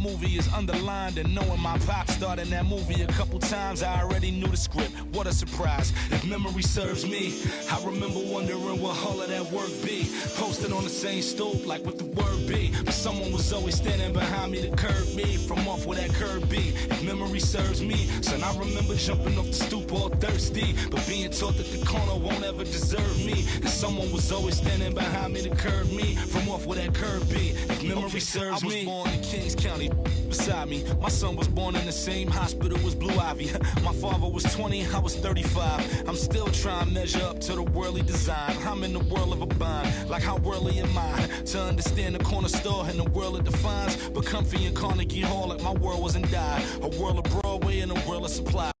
movie is underlined, and knowing my pop starred in that movie a couple times, I already knew the script. What a surprise. If memory serves me, I remember wondering what all of that work be. Posted on the same stoop, like what the word be. But someone was always standing behind me to curb me from off where that curb be. If memory serves me, son, I remember jumping off the stoop all thirsty, but being taught that the corner won't ever deserve me. And someone was always standing behind me to curb me from off where that curb be. If memory serves me, I was born in Kings County, beside me. My son was born in the same hospital as Blue Ivy. My father was 20, I was 35. I'm still trying to measure up to the worldly design. I'm in the world of a bind, like how worldly am I? To understand the corner store and the world it defines, but comfy in Carnegie Hall like my world wasn't die. A world of Broadway and a world of supply.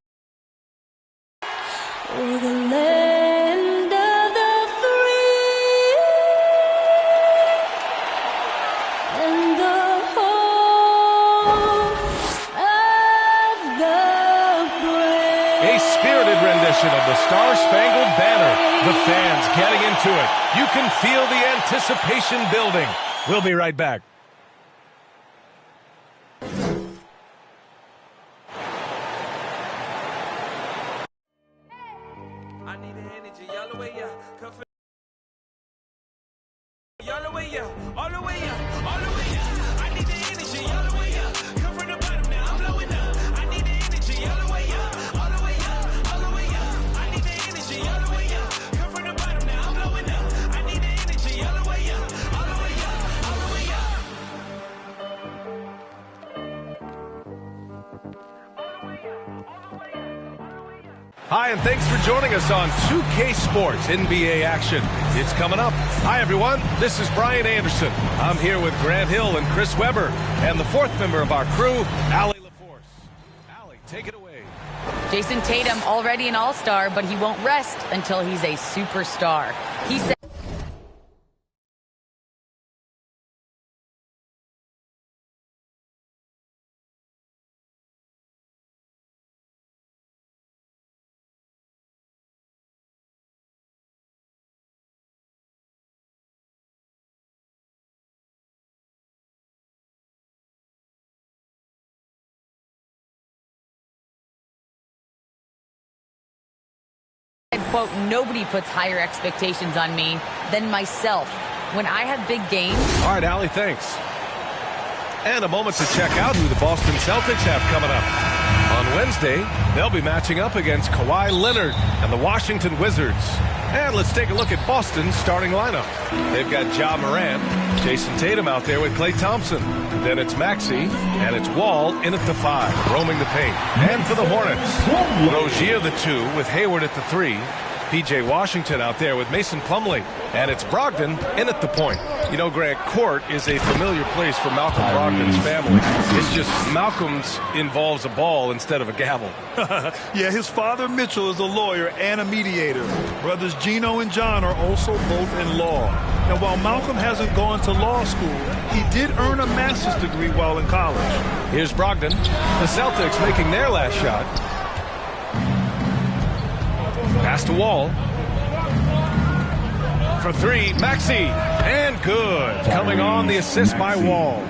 Oh, the land of the free and the home of the brave. A spirited rendition of the Star-Spangled Banner. The fans getting into it. You can feel the anticipation building. We'll be right back. I need the energy, all the way up. Come for all the way up, all the way up, all the way up. I need the energy, all the way up. Come from the bottom now, I'm blowing up. I need the energy, all the way up, all the way up, all the way up. I need the energy, all the way up. Come from the bottom now, I'm blowing up. I need the energy, all the way up, all the way up, all the way up. Hi, and thanks for joining us on 2K Sports NBA action. It's coming up. Hi, everyone. This is Brian Anderson. I'm here with Grant Hill and Chris Webber, and the fourth member of our crew, Allie LaForce. Allie, take it away. Jason Tatum, already an all-star, but he won't rest until he's a superstar. He said quote, nobody puts higher expectations on me than myself. When I have big games. All right, Allie, thanks. And a moment to check out who the Boston Celtics have coming up. On Wednesday, they'll be matching up against Kawhi Leonard and the Washington Wizards. And let's take a look at Boston's starting lineup. They've got Ja Morant, Jason Tatum out there with Klay Thompson. Then it's Maxey, and it's Wall in at the 5, roaming the paint. And for the Hornets, Rozier the 2 with Hayward at the 3. P.J. Washington out there with Mason Plumlee. And it's Brogdon in at the point. You know, Grant, court is a familiar place for Malcolm Brogdon's family. It's just Malcolm's involves a ball instead of a gavel. Yeah, his father Mitchell is a lawyer and a mediator. Brothers Gino and John are also both in law. And while Malcolm hasn't gone to law school, he did earn a master's degree while in college. Here's Brogdon. The Celtics making their last shot. Pass to Wall. For 3, Maxey. And good. Coming on the assist by Wall.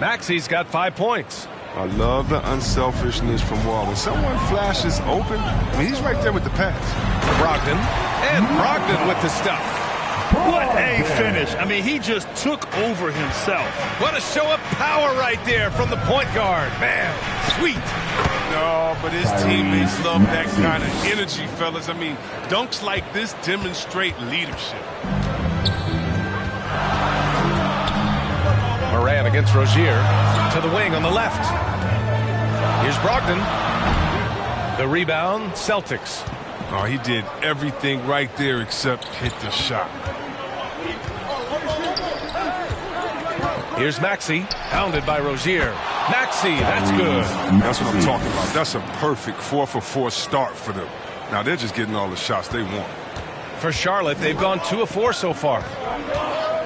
Maxey's got 5 points. I love the unselfishness from Wall. When someone flashes open, I mean, he's right there with the pass. Brogdon. And Brogdon with the stuff. What a finish. I mean, he just took over himself. What a show of power right there from the point guard. Man, sweet. No, but his teammates love that kind of energy, fellas. I mean, dunks like this demonstrate leadership. Morant against Rozier. To the wing on the left. Here's Brogdon. The rebound, Celtics. Oh, he did everything right there except hit the shot. Here's Maxey, pounded by Rozier. Maxey, that's good. That's what I'm talking about. That's a perfect 4-for-4 start for them. Now they're just getting all the shots they want. For Charlotte, they've gone 2 of 4 so far.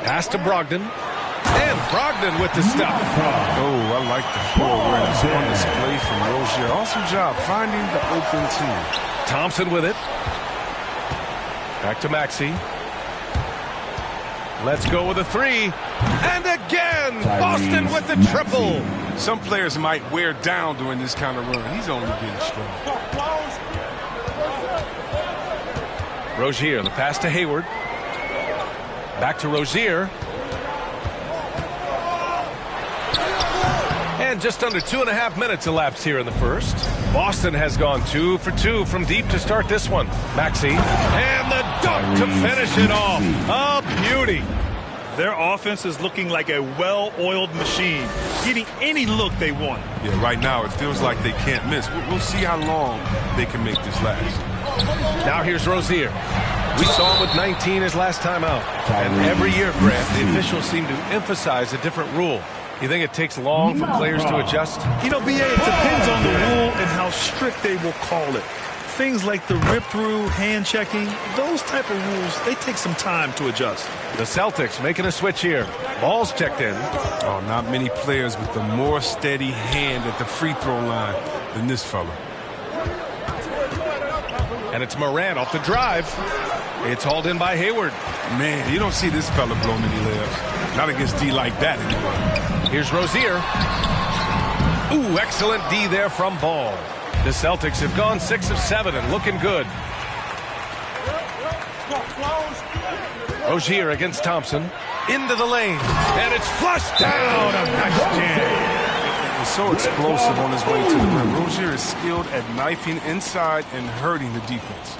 Pass to Brogdon. And Brogdon with the stuff. Oh, I like the floor awareness on display from Rozier. Awesome job finding the open team. Thompson with it. Back to Maxey. Let's go with a three. And again, Boston with the triple. Some players might wear down during this kind of run. He's only getting strong. Rozier, the pass to Hayward. Back to Rozier. And just under 2.5 minutes elapsed here in the first. Boston has gone 2 for 2 from deep to start this one. Maxey. And the dunk to finish it off. A beauty. Their offense is looking like a well-oiled machine, getting any look they want. Yeah, right now it feels like they can't miss. We'll see how long they can make this last. Now here's Rozier. We saw him with 19 his last time out. And every year, Grant, the officials seem to emphasize a different rule. You think it takes long for players to adjust? You know, B.A., it depends on the rule and how strict they will call it. Things like the rip-through, hand-checking, those type of rules, they take some time to adjust. The Celtics making a switch here. Ball's checked in. Oh, not many players with the more steady hand at the free throw line than this fella. And it's Morant off the drive. It's hauled in by Hayward. Man, you don't see this fella blow many layups. Not against D like that anymore. Here's Rozier. Ooh, excellent D there from Ball. The Celtics have gone 6 of 7 and looking good. Rozier against Thompson. Into the lane. And it's flushed down. A nice jam. He's so explosive on his way to the rim. Rozier is skilled at knifing inside and hurting the defense.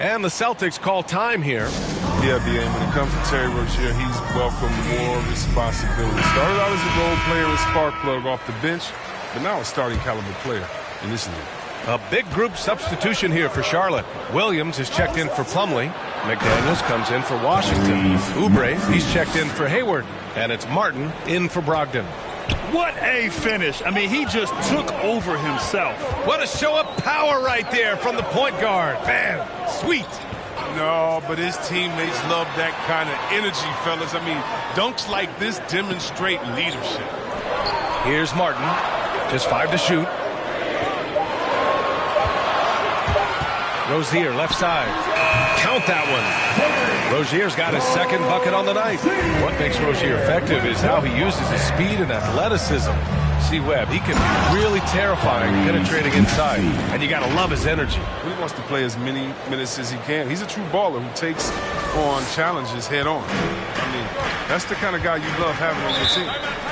And the Celtics call time here. Yeah, B.A., when it comes to Terry Rozier, he's welcomed more responsibility. Started out as a role player and spark plug off the bench, but now a starting caliber player in this league. A big group substitution here for Charlotte. Williams is checked in for Plumlee. McDaniels comes in for Washington. Oubre, he's checked in for Hayward. And it's Martin in for Brogdon. What a finish. I mean, he just took over himself. What a show of power right there from the point guard. Man, sweet. No, but his teammates love that kind of energy, fellas. I mean, dunks like this demonstrate leadership. Here's Martin. Just 5 to shoot. Rozier, left side. Count that one. Rozier's got his second bucket on the night. What makes Rozier effective is how he uses his speed and athleticism. See Webb, he can be really terrifying penetrating inside, and you got to love his energy. He wants to play as many minutes as he can. He's a true baller who takes on challenges head on. I mean, that's the kind of guy you love having on your team.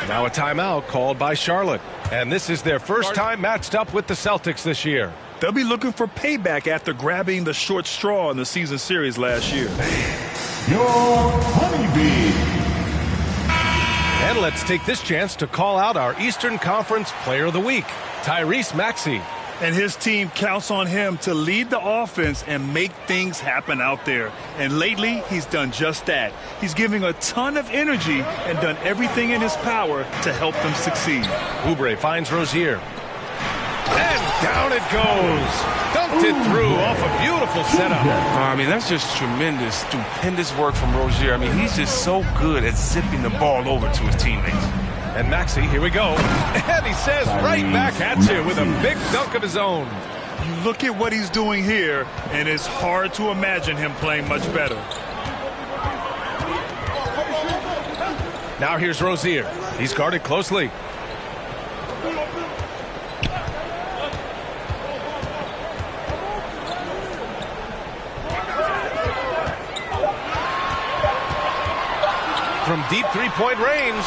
Now a timeout called by Charlotte, and this is their first time matched up with the Celtics this year. They'll be looking for payback after grabbing the short straw in the season series last year. Your honeybee. And let's take this chance to call out our Eastern Conference Player of the Week, Tyrese Maxey. And his team counts on him to lead the offense and make things happen out there. And lately, he's done just that. He's giving a ton of energy and done everything in his power to help them succeed. Oubre finds Rozier. And down it goes. Dunked it through off a beautiful setup. I mean, that's just tremendous, stupendous work from Rozier. I mean, he's just so good at zipping the ball over to his teammates. And Maxey, here we go. And he says right back at you with a big dunk of his own. You look at what he's doing here, and it's hard to imagine him playing much better. Now here's Rozier. He's guarded closely. From deep three-point range.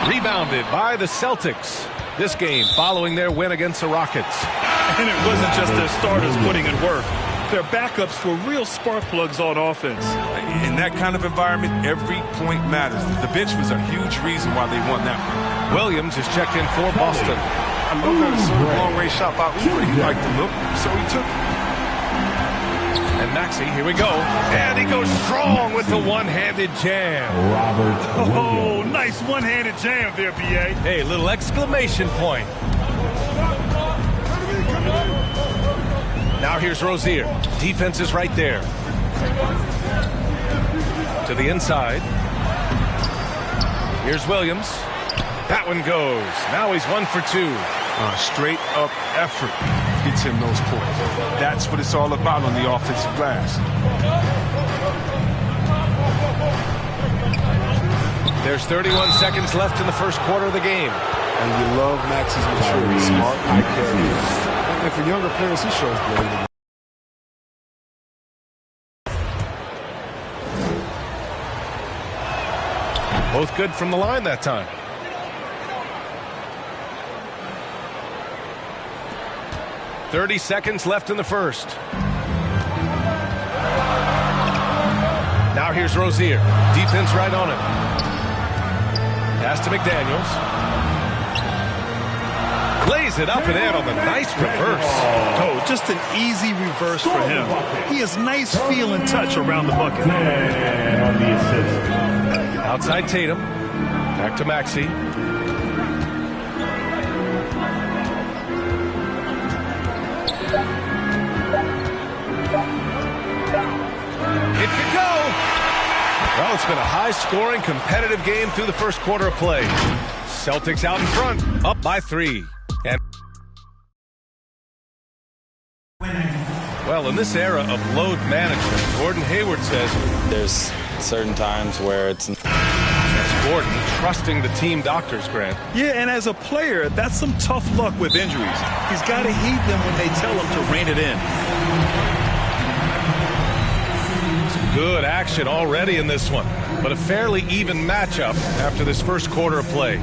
Rebounded by the Celtics. This game following their win against the Rockets. And it wasn't just their starters putting in work. Their backups were real spark plugs on offense. In that kind of environment, every point matters. The bench was a huge reason why they won that one. Williams is checked in for Boston. I love how the long-range shot by Oubre. He liked the look, so he took it. And Maxey, here we go. And he goes strong with the one-handed jam. Oh, nice one-handed jam there, B.A. Hey, little exclamation point. Now here's Rozier. Defense is right there. To the inside. Here's Williams. That one goes. Now he's 1 for 2. Straight up effort gets him those points. That's what it's all about on the offensive glass. There's 31 seconds left in the first quarter of the game. And you love Max's maturity, smart, high carry. And for younger players, he shows great. Both good from the line that time. .30 seconds left in the first. Now here's Rozier. Defense right on him. Pass to McDaniels. Lays it up and in on the nice reverse. Oh, just an easy reverse for him. He has nice feel and touch around the bucket. And on the assist. Outside Tatum. Back to Maxey. It could go. Well, it's been a high-scoring, competitive game through the first quarter of play. Celtics out in front, up by 3. And well, in this era of load management, Gordon Hayward says there's certain times where it's... That's Gordon trusting the team doctors, Grant. Yeah, and as a player, that's some tough luck with injuries. He's got to heed them when they tell him to rein it in. Good action already in this one, but a fairly even matchup after this first quarter of play.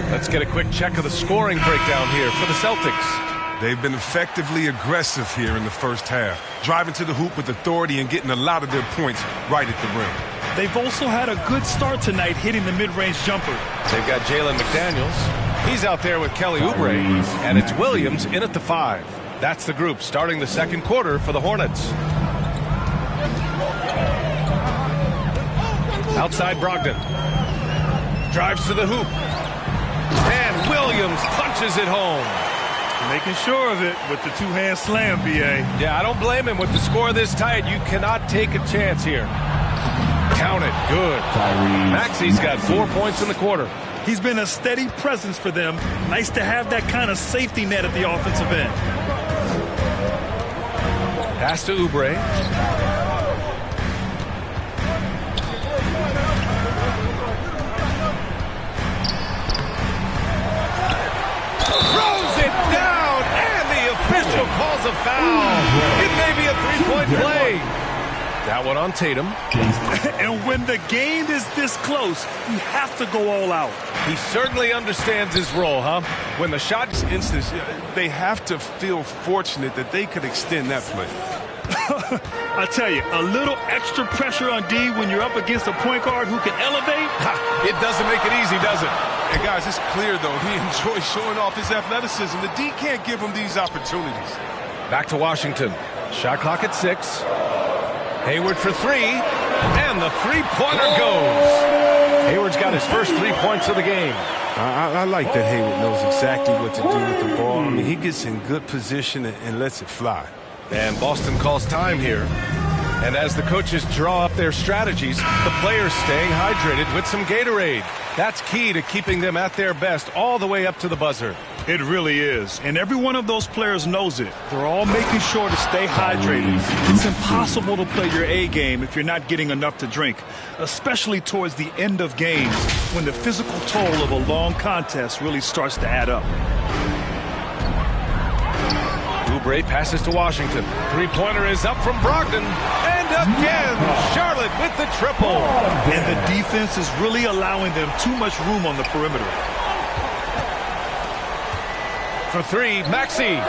Let's get a quick check of the scoring breakdown here for the Celtics. They've been effectively aggressive here in the first half, driving to the hoop with authority and getting a lot of their points right at the rim. They've also had a good start tonight hitting the mid-range jumper. They've got Jalen McDaniels. He's out there with Kelly Oubre, and it's Williams in at the 5. That's the group starting the second quarter for the Hornets. Outside Brogdon. Drives to the hoop. And Williams punches it home. Making sure of it with the two-hand slam, B.A. Yeah, I don't blame him. With the score this tight, you cannot take a chance here. Count it. Good. Maxey's got 4 points in the quarter. He's been a steady presence for them. Nice to have that kind of safety net at the offensive end. Pass to Oubre. Throws it down, and the official calls a foul. It may be a three-point play. That one on Tatum. And when the game is this close, you have to go all out. He certainly understands his role, huh? When the shot's instance, they have to feel fortunate that they could extend that play. I tell you, a little extra pressure on D when you're up against a point guard who can elevate. It doesn't make it easy, does it? And guys, it's clear, though, he enjoys showing off his athleticism. The D can't give him these opportunities. Back to Washington. Shot clock at 6. Hayward for 3, and the three-pointer goes. Hayward's got his first 3 points of the game. I like that Hayward knows exactly what to do with the ball. I mean, he gets in good position and lets it fly. And Boston calls time here. And as the coaches draw up their strategies, the players staying hydrated with some Gatorade. That's key to keeping them at their best all the way up to the buzzer. It really is. And every one of those players knows it. They're all making sure to stay hydrated. It's impossible to play your A game if you're not getting enough to drink, especially towards the end of games when the physical toll of a long contest really starts to add up. Oubre passes to Washington. Three-pointer is up from Brogdon. And again, Charlotte with the triple. And the defense is really allowing them too much room on the perimeter. For 3, Maxey.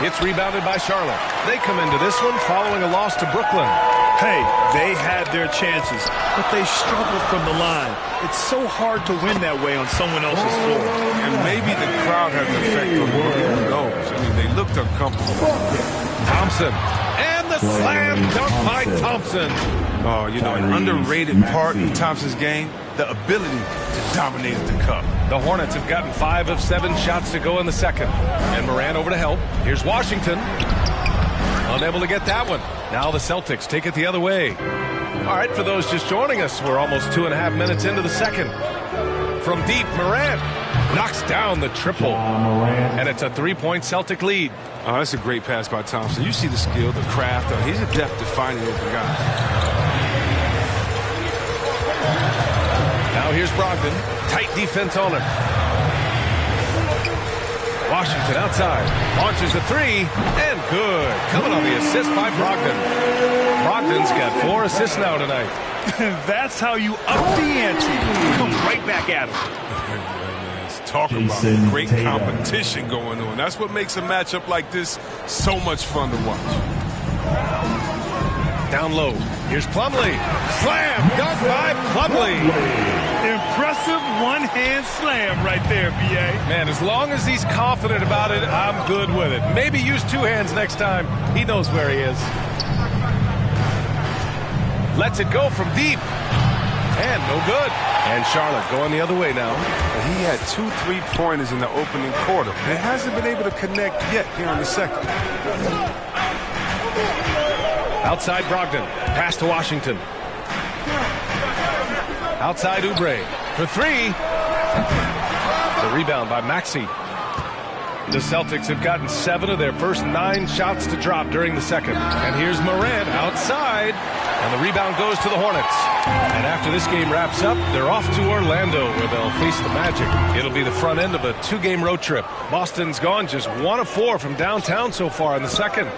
It's rebounded by Charlotte. They come into this one following a loss to Brooklyn. Hey, they had their chances, but they struggled from the line. It's so hard to win that way on someone else's floor. And maybe the crowd had an effect on them. Who knows? I mean, they looked uncomfortable. Thompson. And the slam dunk by Thompson. Oh, you know, an underrated part in Thompson's game, the ability to dominate at the cup. The Hornets have gotten 5 of 7 shots to go in the second. And Moran over to help. Here's Washington. Unable to get that one. Now the Celtics take it the other way. All right, for those just joining us, we're almost 2.5 minutes into the second. From deep, Moran knocks down the triple. And it's a 3-point Celtic lead. Oh, that's a great pass by Thompson. You see the skill, the craft. He's adept at finding open guys. Now here's Brogdon. Tight defense on him. Washington outside. Launches a three. And good. Coming on the assist by Brogdon. Brogdon's got 4 assists now tonight. That's how you up the ante. Come right back at him. Talk about great competition going on. That's what makes a matchup like this so much fun to watch. Down low. Here's Plumlee. Slam. Dunk by Plumlee. Impressive one-hand slam right there, B.A. Man, as long as he's confident about it, I'm good with it. Maybe use 2 hands next time. He knows where he is. Lets it go from deep. And no good. And Charlotte going the other way now. He had 2 3-pointers in the opening quarter. He hasn't been able to connect yet here in the second. Outside Brogdon. Pass to Washington. Outside Oubre. For 3. The rebound by Maxey. The Celtics have gotten 7 of their first 9 shots to drop during the second. And here's Morant outside. And the rebound goes to the Hornets. And after this game wraps up, they're off to Orlando where they'll face the Magic. It'll be the front end of a 2-game road trip. Boston's gone just 1 of 4 from downtown so far in the second.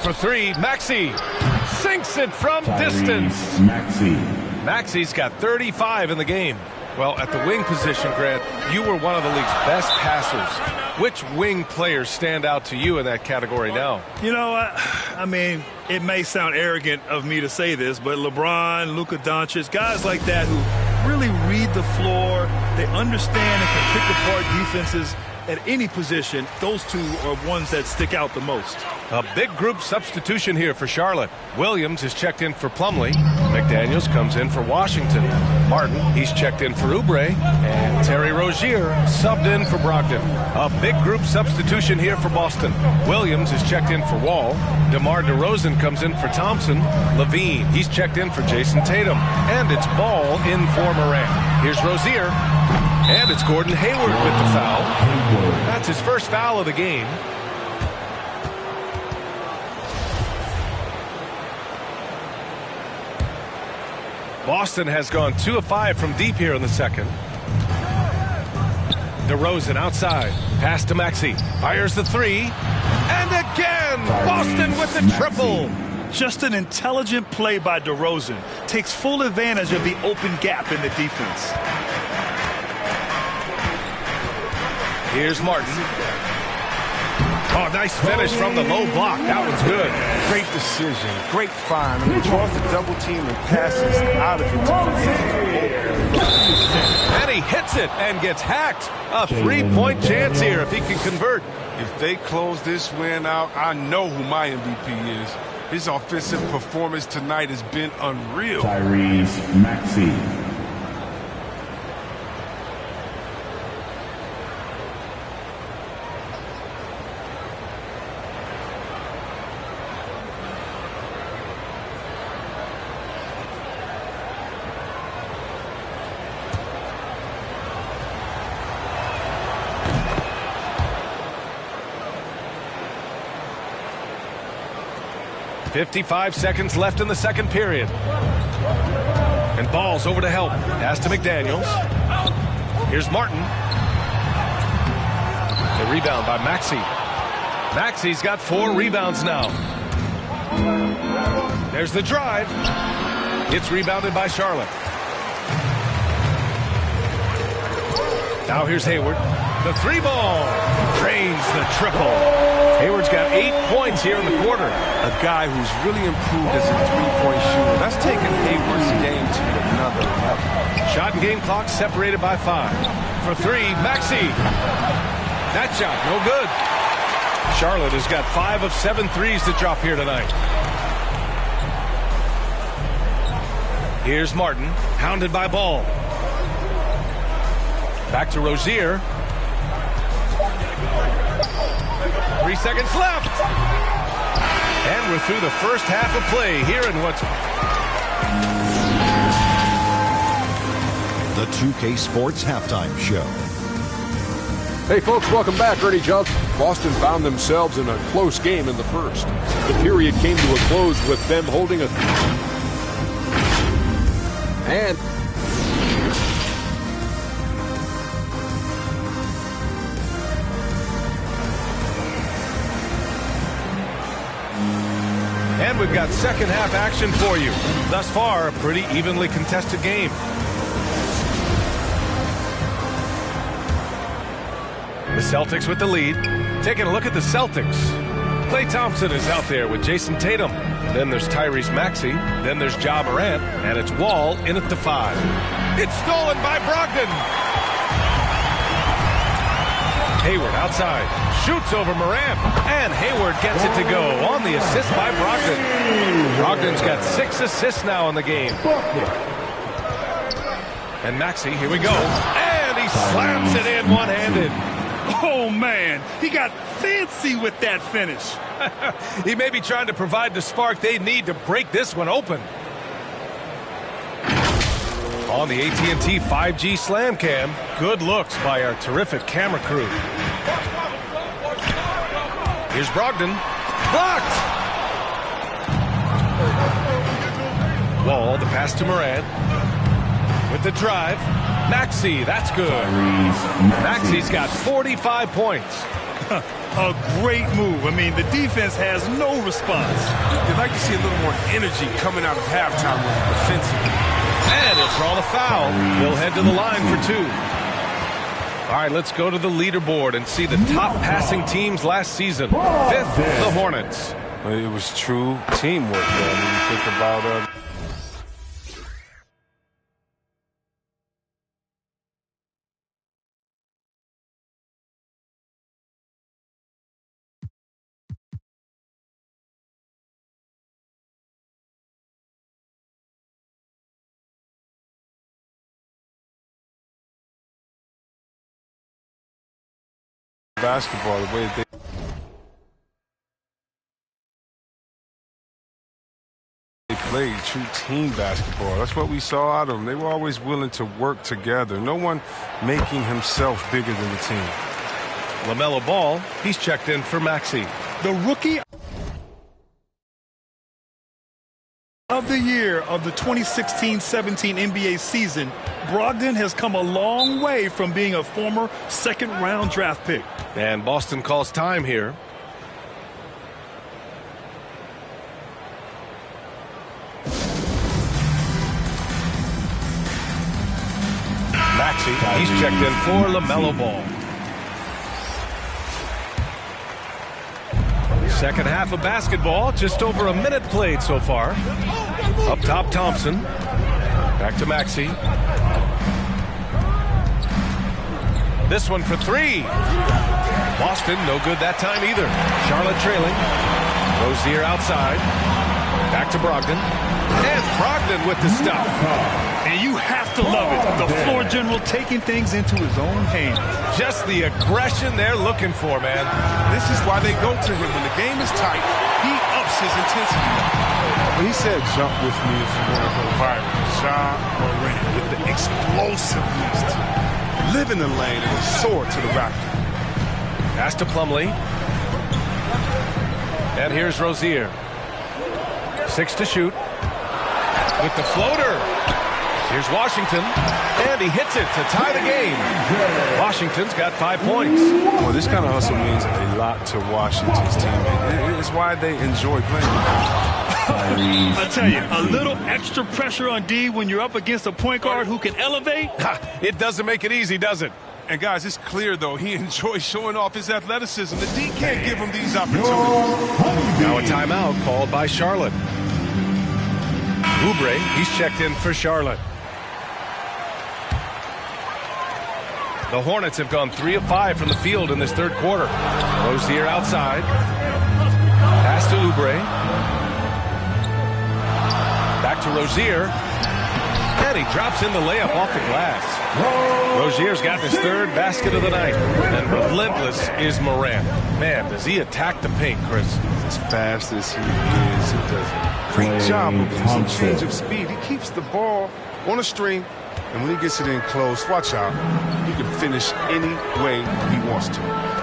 For 3, Maxey sinks it from distance. Maxey's got 35 in the game. Well, at the wing position, Grant, you were one of the league's best passers. Which wing players stand out to you in that category now? You know, I mean, it may sound arrogant of me to say this, but LeBron, Luka Doncic, guys like that who really read the floor, they understand and can pick apart defenses at any position. Those 2 are ones that stick out the most. A big group substitution here for Charlotte. Williams is checked in for Plumlee. McDaniels comes in for Washington. Martin, he's checked in for Oubre. And Terry Rozier subbed in for Brogdon. A big group substitution here for Boston. Williams is checked in for Wall. DeMar DeRozan comes in for Thompson. Levine, he's checked in for Jason Tatum. And it's Ball in for Morant. Here's Rozier. And it's Gordon Hayward with the foul. That's his first foul of the game. Boston has gone 2 of 5 from deep here in the second. DeRozan outside. Pass to Maxey. Fires the 3. And again, Boston with the triple. Just an intelligent play by DeRozan. Takes full advantage of the open gap in the defense. Here's Martin. Oh, nice finish from the low block. That was good. Great decision. Great find. I mean, draws the double team and passes out of it. And he hits it and gets hacked. A 3-point chance here if he can convert. If they close this win out, I know who my MVP is. His offensive performance tonight has been unreal. Tyrese Maxey. .55 seconds left in the second period. And Ball's over to help. Pass to McDaniels. Here's Martin. The rebound by Maxey. Maxey's got 4 rebounds now. There's the drive. It's rebounded by Charlotte. Now here's Hayward. The 3-ball. Drains the triple. Hayward's got 8 points here in the quarter. A guy who's really improved as a 3-point shooter. That's taken Hayward's game to another level. Shot and game clock separated by 5. For 3, Maxey. That shot, no good. Charlotte has got 5 of 7 threes to drop here tonight. Here's Martin, hounded by Ball. Back to Rozier. 3 seconds left. And we're through the first half of play here in what's... The 2K Sports Halftime Show. Hey folks, welcome back. Ernie Johnson. Boston found themselves in a close game in the first. The period came to a close with them holding a... And And we've got second half action for you. Thus far, a pretty evenly contested game. The Celtics with the lead. Taking a look at the Celtics. Klay Thompson is out there with Jason Tatum. Then there's Tyrese Maxey. Then there's Ja Morant. And it's Wall in at the 5. It's stolen by Brogdon. Hayward outside. Shoots over Morant. And Hayward gets it to go on the assist by Brogdon. Brogdon's got 6 assists now in the game. And Maxey, here we go. And he slams it in one-handed. Oh, man, he got fancy with that finish. He may be trying to provide the spark they need to break this one open. On the AT&T 5G Slam Cam, good looks by our terrific camera crew. Here's Brogdon. Blocked! Wall, the pass to Morant. With the drive. Maxey, that's good. Maxey's got 45 points. A great move. I mean, the defense has no response. You'd like to see a little more energy coming out of halftime with the defensive. And he'll draw the foul. He'll head to the line for 2. All right, let's go to the leaderboard and see the top passing teams last season. 5th, the Hornets. It was true teamwork there. When you think about basketball, the way they played true team basketball. That's what we saw out of them. They were always willing to work together. No one making himself bigger than the team. LaMelo Ball, he's checked in for Maxey. The rookie of the year of the 2016-17 NBA season, Brogdon has come a long way from being a former second-round draft pick. And Boston calls time here. Maxey, he's checked in for LaMelo Ball. Second half of basketball, just over a minute played so far. Up top, Thompson. Back to Maxey. This one for 3. Boston, no good that time either. Charlotte trailing. Rozier outside. Back to Brogdon. And Brogdon with the stuff. And you have to love it. The floor general taking things into his own hands. Just the aggression they're looking for, man. This is why they go to him. When the game is tight, he ups his intensity. When he said, jump with me if you want to go viral. Ja Morant with the explosiveness to live in the lane and soar to the racket. Pass to Plumlee. And here's Rozier. 6 to shoot. With the floater. Here's Washington. And he hits it to tie the game. Washington's got 5 points. Well, this kind of hustle means a lot to Washington's team. It's why they enjoy playing. I tell you, a little extra pressure on D when you're up against a point guard who can elevate. It doesn't make it easy, does it? And guys, it's clear, though, he enjoys showing off his athleticism. The D can't give him these opportunities. Now a timeout called by Charlotte. Oubre, he's checked in for Charlotte. The Hornets have gone 3 of 5 from the field in this third quarter. Rozier outside. Pass to Oubre. Back to Rozier. And he drops in the layup off the glass. Rozier's got his 3rd basket of the night. And relentless is Morant. Man, does he attack the paint, Chris. As fast as he is, he does a great job of some change of speed. He keeps the ball on a string, and when he gets it in close, watch out. He can finish any way he wants to.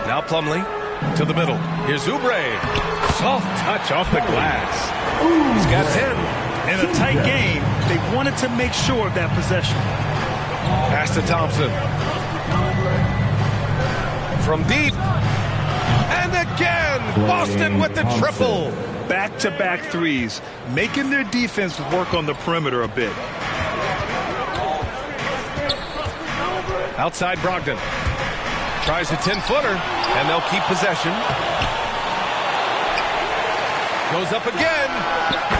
Now Plumlee to the middle. Here's Oubre. Soft touch off the glass. He's got 10. In a tight game, they wanted to make sure of that possession. Pass to Thompson. From deep. And again, Boston with the triple. back-to-back threes, making their defense work on the perimeter a bit. Outside Brogdon. Tries a 10-footer, and they'll keep possession. Goes up again.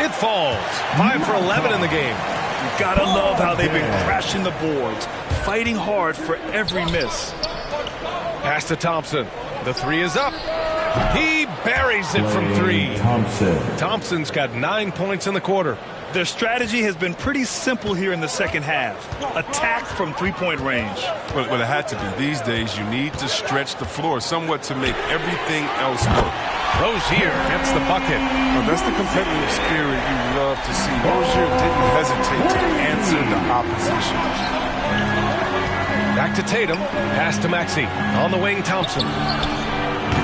It falls. 5 for 11 in the game. You gotta love how they've been crashing the boards, fighting hard for every miss. Pass to Thompson. The three is up. He buries it from 3. Thompson's got 9 points in the quarter. Their strategy has been pretty simple here in the second half. Attack from three-point range. Well, it had to be. These days, you need to stretch the floor somewhat to make everything else work. Rozier gets the bucket. Well, that's the competitive spirit you love to see. Rozier didn't hesitate to answer the opposition. Back to Tatum. Pass to Maxey. On the wing, Thompson.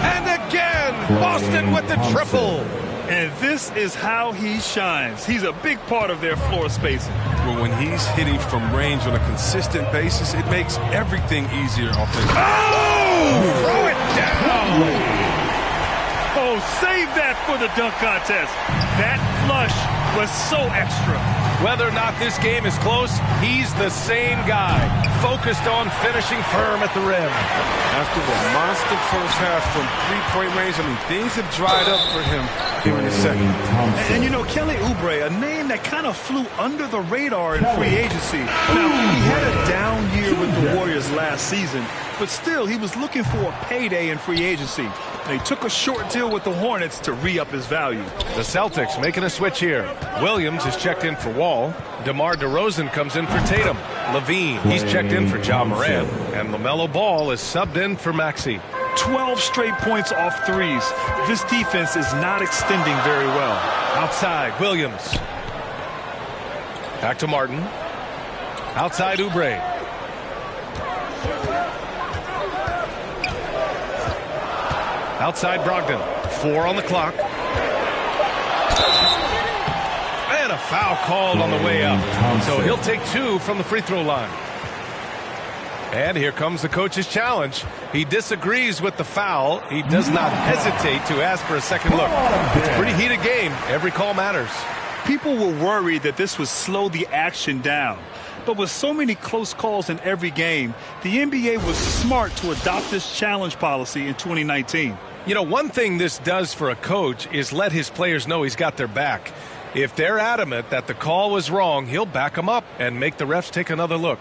And again, Boston with the triple. And this is how he shines. He's a big part of their floor spacing. Well, when he's hitting from range on a consistent basis, it makes everything easier offensively. Oh! Throw it down! Oh, save that for the dunk contest. That flush was so extra. Whether or not this game is close, he's the same guy, focused on finishing firm at the rim. After the monster first half from three-point range, I mean, things have dried up for him here in the second. And you know, Kelly Oubre, a name that kind of flew under the radar in free agency. Now, he had a down year with the Warriors last season, but still, he was looking for a payday in free agency. They took a short deal with the Hornets to re-up his value. The Celtics making a switch here. Williams is checked in for Wall. DeMar DeRozan comes in for Tatum. Levine, he's checked in for Ja Morant. And LaMelo Ball is subbed in for Maxey. 12 straight points off threes. This defense is not extending very well. Outside, Williams. Back to Martin. Outside, Oubre. Outside Brogdon. 4 on the clock. And a foul called on the way up. So he'll take 2 from the free throw line. And here comes the coach's challenge. He disagrees with the foul. He does not hesitate to ask for a second look. It's a pretty heated game. Every call matters. People were worried that this would slow the action down. But with so many close calls in every game, the NBA was smart to adopt this challenge policy in 2019. You know, one thing this does for a coach is let his players know he's got their back. If they're adamant that the call was wrong, he'll back them up and make the refs take another look.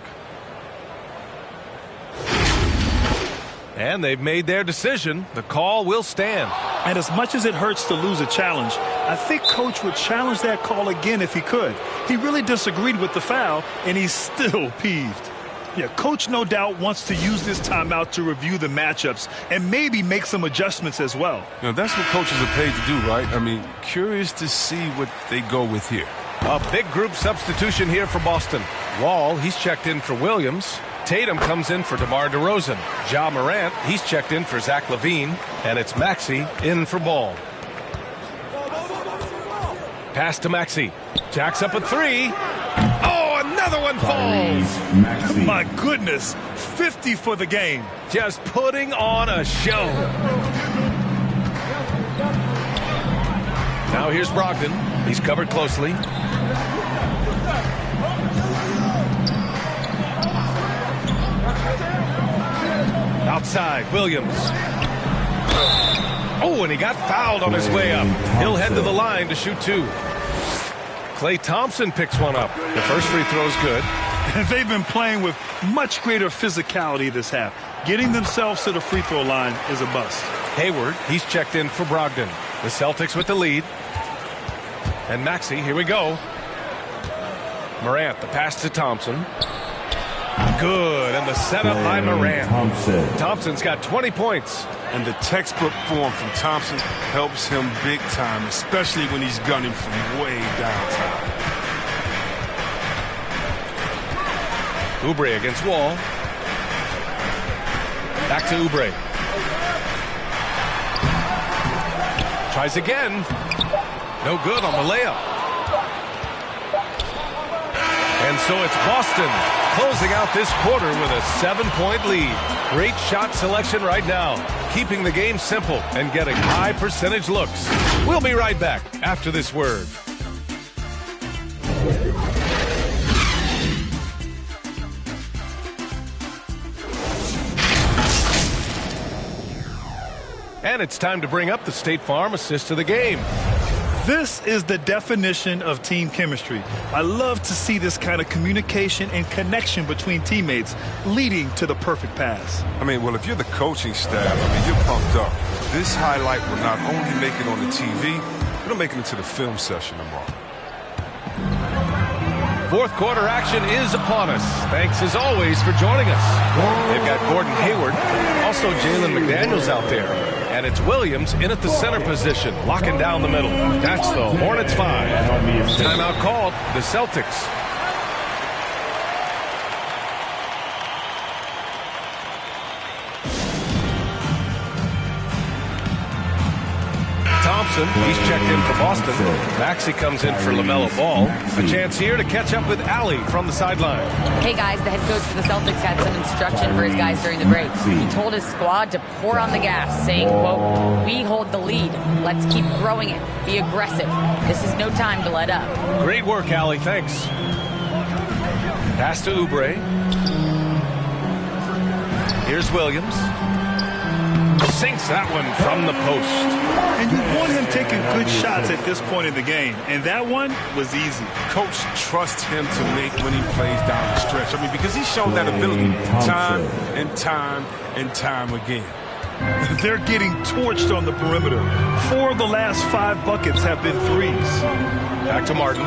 And they've made their decision. The call will stand. And as much as it hurts to lose a challenge, I think Coach would challenge that call again if he could. He really disagreed with the foul, and he's still peeved. Yeah, Coach no doubt wants to use this timeout to review the matchups and maybe make some adjustments as well. You know, that's what coaches are paid to do, right? I mean, curious to see what they go with here. A big group substitution here for Boston. Wall, he's checked in for Williams. Tatum comes in for DeMar DeRozan. Ja Morant, he's checked in for Zach LaVine. And it's Maxey in for Ball. Pass to Maxey. Jacks up a 3. Oh, another one falls. My goodness, 50 for the game. Just putting on a show. Now here's Brogdon. He's covered closely. Outside, Williams. Oh, and he got fouled on his way up. He'll head to the line to shoot 2. Klay Thompson picks one up. The first free throw is good. They've been playing with much greater physicality this half. Getting themselves to the free throw line is a bust. Hayward, he's checked in for Brogdon. The Celtics with the lead. And Maxey, here we go. Morant, the pass to Thompson. Good, and the setup by Morant. Thompson's got 20 points. And the textbook form from Thompson helps him big time, especially when he's gunning from way downtown. Oubre against Wall. Back to Oubre. Tries again. No good on the layup. And so it's Boston closing out this quarter with a 7-point lead. Great shot selection right now, keeping the game simple and getting high percentage looks. We'll be right back after this word. And it's time to bring up the State Farm assist of the game. This is the definition of team chemistry. I love to see this kind of communication and connection between teammates leading to the perfect pass. I mean, well, if you're the coaching staff, I mean, you're pumped up. This highlight will not only make it on the TV, it'll make it into the film session tomorrow. Fourth quarter action is upon us. Thanks as always for joining us. They've got Gordon Hayward, also Jalen McDaniels out there. And it's Williams in at the center position, locking down the middle. That's the Hornets 5. Timeout called, the Celtics. Thompson, he's checked in for Boston. Maxey comes in for LaMelo Ball. A chance here to catch up with Allie from the sideline. Hey guys, the head coach for the Celtics had some instruction for his guys during the break. He told his squad to pour on the gas, saying, quote, "We hold the lead. Let's keep growing it. Be aggressive. This is no time to let up." Great work, Allie. Thanks. Pass to Oubre. Here's Williams. Sinks that one from the post. And you want him taking good shots at this point in the game. And that one was easy. Coach trusts him to make when he plays down the stretch. I mean, because he's shown that ability time and time and time again. They're getting torched on the perimeter. 4 of the last 5 buckets have been threes. Back to Martin.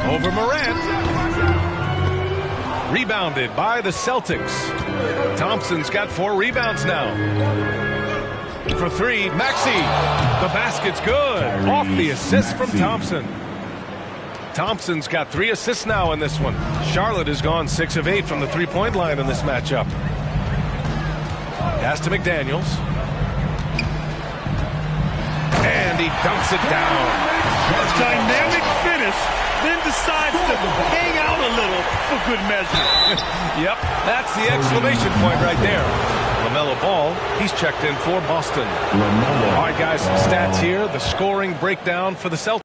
Over Morant. Rebounded by the Celtics. Thompson's got 4 rebounds now. For 3, Maxey. The basket's good. Off the assist from Thompson. Thompson's got 3 assists now in this one. Charlotte has gone 6 of 8 from the three-point line in this matchup. Pass to McDaniels. And he dunks it down. A dynamic finish, then decides to hang out a little for good measure. Yep, that's the exclamation point right there. LaMelo Ball, he's checked in for Boston. All right, guys, some stats here. The scoring breakdown for the Celtics.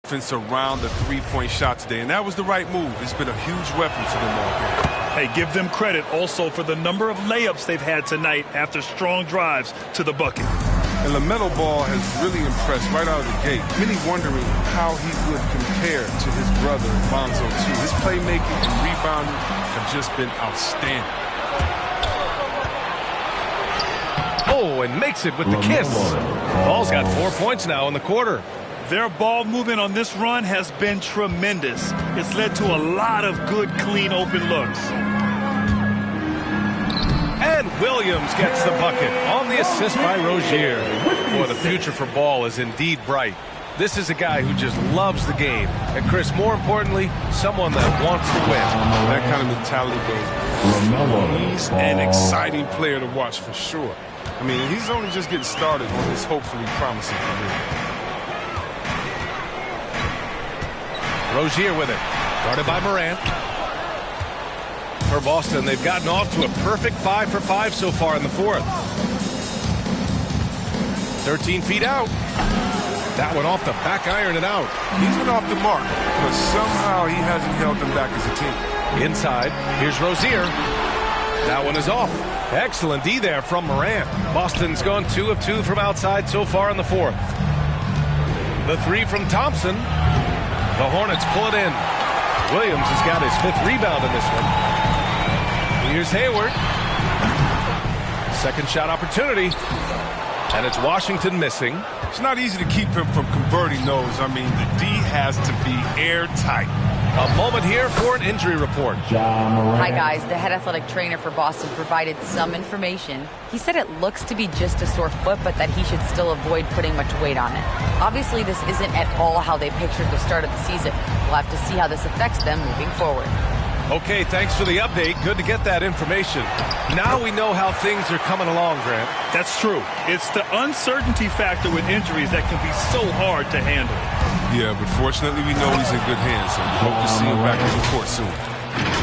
Offense around the three-point shot today, and that was the right move. It's been a huge weapon for them all game. Hey, give them credit also for the number of layups they've had tonight after strong drives to the bucket. And LaMelo Ball has really impressed right out of the gate. Many wondering how he would compare to his brother, Lonzo, too. His playmaking and rebounding have just been outstanding. Oh, and makes it with the kiss. Ball's got 4 points now in the quarter. Their ball movement on this run has been tremendous. It's led to a lot of good, clean, open looks. And Williams gets the bucket on the assist by Rozier. Boy, the future for Ball is indeed bright. This is a guy who just loves the game. And, Chris, more importantly, someone that wants to win. That kind of mentality, baby. He's an exciting player to watch for sure. I mean, he's only just getting started on this hopefully promising career. Rozier with it. Guarded by Morant. For Boston, they've gotten off to a perfect 5 for 5 so far in the fourth. 13 feet out. That one off the back iron and out. He's been off the mark, but somehow he hasn't held them back as a team. Inside, here's Rozier. That one is off. Excellent D there from Morant. Boston's gone 2 of 2 from outside so far in the fourth. The 3 from Thompson. The Hornets pull it in. Williams has got his 5th rebound in this one. Here's Hayward. Second shot opportunity. And it's Washington missing. It's not easy to keep him from converting those. I mean, the D has to be airtight. A moment here for an injury report. Hi, guys. The head athletic trainer for Boston provided some information. He said it looks to be just a sore foot, but that he should still avoid putting much weight on it. Obviously, this isn't at all how they pictured the start of the season. We'll have to see how this affects them moving forward. Okay, thanks for the update. Good to get that information. Now we know how things are coming along, Grant. That's true. It's the uncertainty factor with injuries that can be so hard to handle. Yeah, but fortunately we know he's in good hands, so we hope to see him back on the court soon.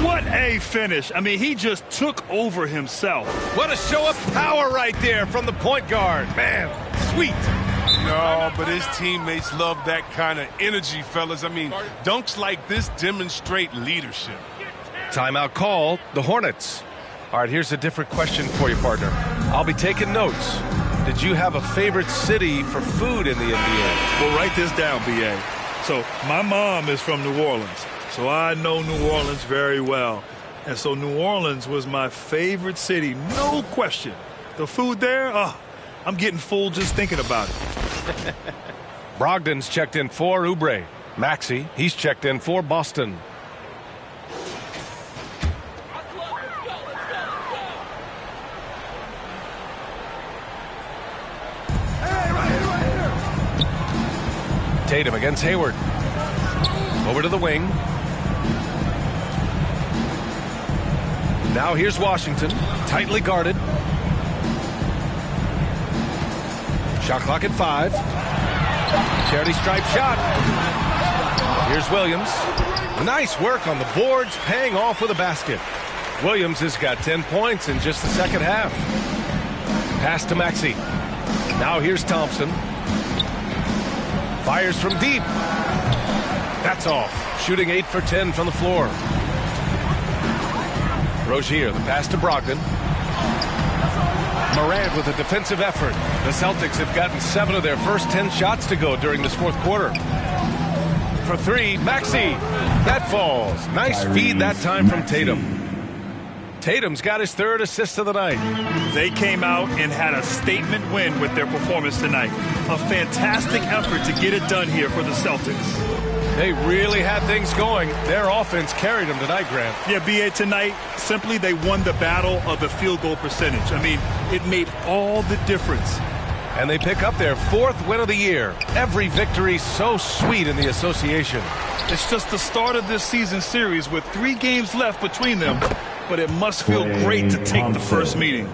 What a finish. I mean, he just took over himself. What a show of power right there from the point guard. Man, sweet. No, but his teammates love that kind of energy, fellas. I mean, dunks like this demonstrate leadership. Timeout call, the Hornets. All right, here's a different question for you, partner. I'll be taking notes. Did you have a favorite city for food in the NBA? Well, write this down, B.A. So my mom is from New Orleans, so I know New Orleans very well. And so New Orleans was my favorite city, no question. The food there, I'm getting full just thinking about it. Brogdon's checked in for Oubre. Maxey, he's checked in for Boston. Tatum against Hayward. Over to the wing. Now here's Washington, tightly guarded. Shot clock at 5. Charity stripe shot. Here's Williams. Nice work on the boards, paying off with a basket. Williams has got 10 points in just the second half. Pass to Maxey. Now here's Thompson. Fires from deep. That's off. Shooting 8 for 10 from the floor. Rozier, the pass to Brogdon. Morant with a defensive effort. The Celtics have gotten 7 of their first 10 shots to go during this fourth quarter. For 3, Maxey. That falls. Nice feed that time from Tatum. Tatum's got his 3rd assist of the night. They came out and had a statement win with their performance tonight. A fantastic effort to get it done here for the Celtics. They really had things going. Their offense carried them tonight, Grant. Yeah, B.A., tonight, simply they won the battle of the field goal percentage. I mean, it made all the difference. And they pick up their 4th win of the year. Every victory so sweet in the association. It's just the start of this season series with 3 games left between them. But it must feel great to take the first meeting.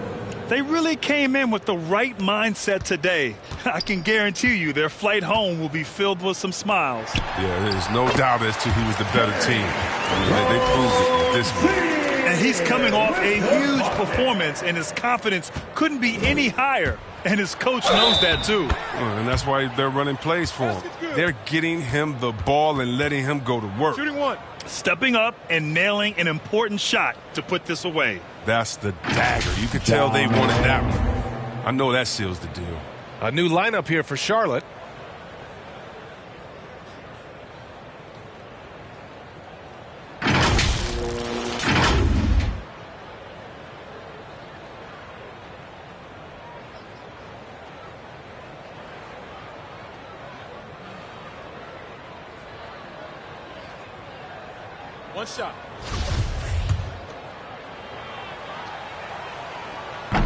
They really came in with the right mindset today. I can guarantee you their flight home will be filled with some smiles. Yeah, there's no doubt as to who was the better team. I mean, they proved it with this one. And he's coming off a huge performance, and his confidence couldn't be any higher. And his coach knows that, too. And that's why they're running plays for him. They're getting him the ball and letting him go to work. Shooting 1. Stepping up and nailing an important shot to put this away. That's the dagger. You could tell they wanted that one. I know that seals the deal. A new lineup here for Charlotte. One shot.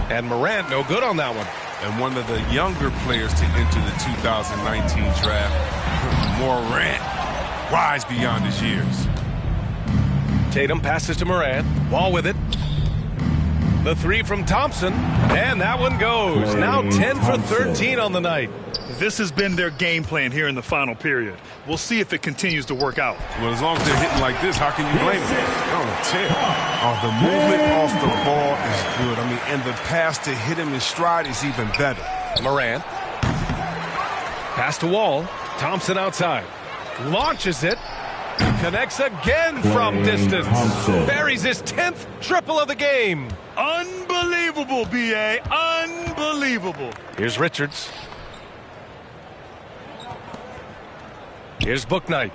And Morant, no good on that one. And one of the younger players to enter the 2019 draft, Morant, rise beyond his years. Tatum passes to Morant. Wall with it. The 3 from Thompson. And that one goes. Now 10 for 13 on the night. This has been their game plan here in the final period. We'll see if it continues to work out. Well, as long as they're hitting like this, how can you blame them? They're on a tear. The movement off the ball is good. I mean, and the pass to hit him in stride is even better. Morant. Pass to Wall. Thompson outside. Launches it. Connects again from distance. Buries his 10th triple of the game. Unbelievable, B.A. Unbelievable. Here's Richards. Here's Bouknight.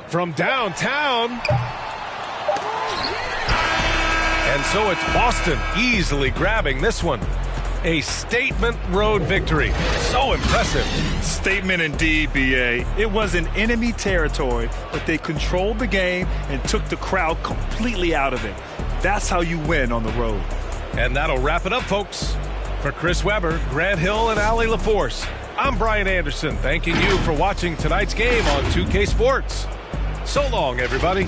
From downtown. And so it's Boston easily grabbing this one. A statement road victory. So impressive. Statement indeed, B.A. It was in enemy territory, but they controlled the game and took the crowd completely out of it. That's how you win on the road. And that'll wrap it up, folks. For Chris Webber, Grant Hill, and Allie LaForce, I'm Brian Anderson, thanking you for watching tonight's game on 2K Sports. So long, everybody.